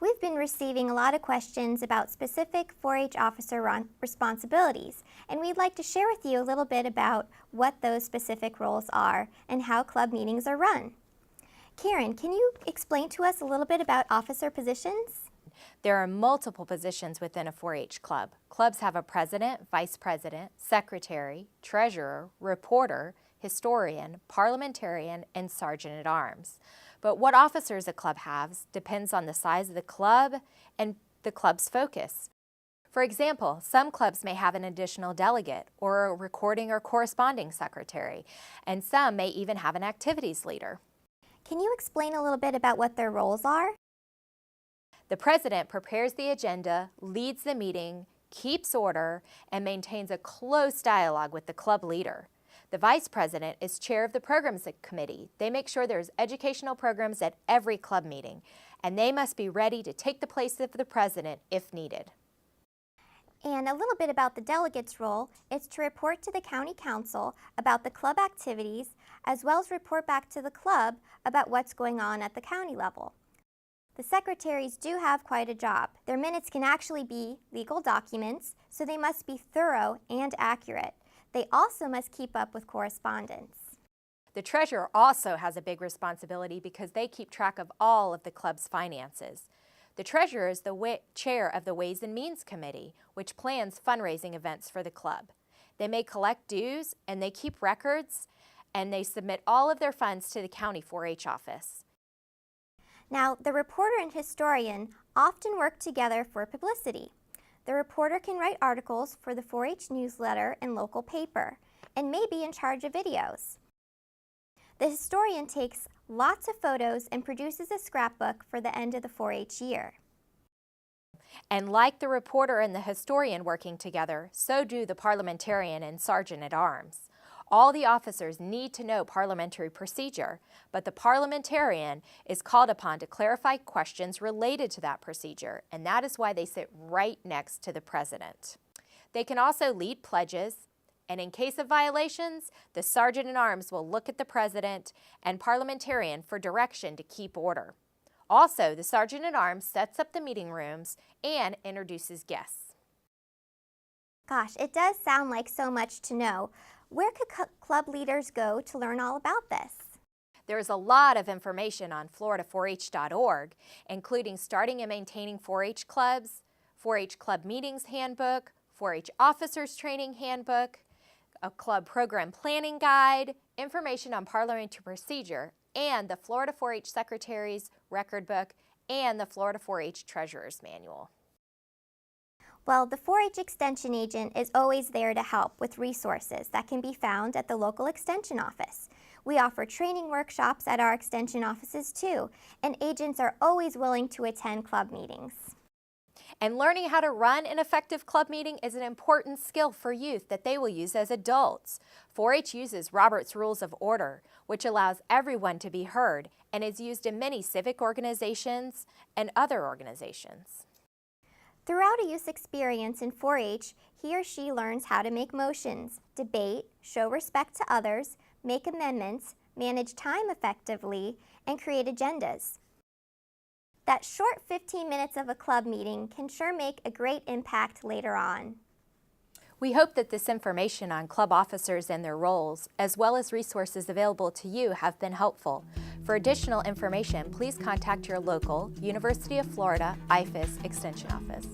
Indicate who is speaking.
Speaker 1: We've been receiving a lot of questions about specific 4-H officer responsibilities, and we'd like to share with you a little bit about what those specific roles are and how club meetings are run. Karen, can you explain to us a little bit about officer positions?
Speaker 2: There are multiple positions within a 4-H club. Clubs have a president, vice president, secretary, treasurer, reporter, historian, parliamentarian, and sergeant-at-arms. But what officers a club has depends on the size of the club and the club's focus. For example, some clubs may have an additional delegate or a recording or corresponding secretary, and some may even have an activities leader.
Speaker 1: Can you explain a little bit about what their roles are?
Speaker 2: The president prepares the agenda, leads the meeting, keeps order, and maintains a close dialogue with the club leader. The vice president is chair of the programs committee. They make sure there's educational programs at every club meeting, and they must be ready to take the place of the president if needed.
Speaker 1: And a little bit about the delegate's role is to report to the county council about the club activities, as well as report back to the club about what's going on at the county level. The secretaries do have quite a job. Their minutes can actually be legal documents, so they must be thorough and accurate. They also must keep up with correspondence.
Speaker 2: The treasurer also has a big responsibility because they keep track of all of the club's finances. The treasurer is the chair of the Ways and Means Committee, which plans fundraising events for the club. They may collect dues, and they keep records, and they submit all of their funds to the county 4-H office.
Speaker 1: Now, the reporter and historian often work together for publicity. The reporter can write articles for the 4-H newsletter and local paper, and may be in charge of videos. The historian takes lots of photos and produces a scrapbook for the end of the 4-H year.
Speaker 2: And like the reporter and the historian working together, so do the parliamentarian and sergeant-at-arms. All the officers need to know parliamentary procedure, but the parliamentarian is called upon to clarify questions related to that procedure, and that is why they sit right next to the president. They can also lead pledges, and in case of violations, the sergeant-at-arms will look at the president and parliamentarian for direction to keep order. Also, the sergeant-at-arms sets up the meeting rooms and introduces guests.
Speaker 1: Gosh, it does sound like so much to know. Where could club leaders go to learn all about this?
Speaker 2: There's a lot of information on florida4h.org, including starting and maintaining 4-H clubs, 4-H club meetings handbook, 4-H officers training handbook, a club program planning guide, information on parliamentary procedure, and the Florida 4-H Secretary's record book and the Florida 4-H Treasurer's Manual.
Speaker 1: Well, the 4-H Extension agent is always there to help with resources that can be found at the local Extension office. We offer training workshops at our Extension offices too, and agents are always willing to attend club meetings.
Speaker 2: And learning how to run an effective club meeting is an important skill for youth that they will use as adults. 4-H uses Robert's Rules of Order, which allows everyone to be heard and is used in many civic organizations and other organizations.
Speaker 1: Throughout a youth experience in 4-H, he or she learns how to make motions, debate, show respect to others, make amendments, manage time effectively, and create agendas. That short 15 minutes of a club meeting can sure make a great impact later on.
Speaker 2: We hope that this information on club officers and their roles, as well as resources available to you, have been helpful. For additional information, please contact your local University of Florida IFAS Extension office.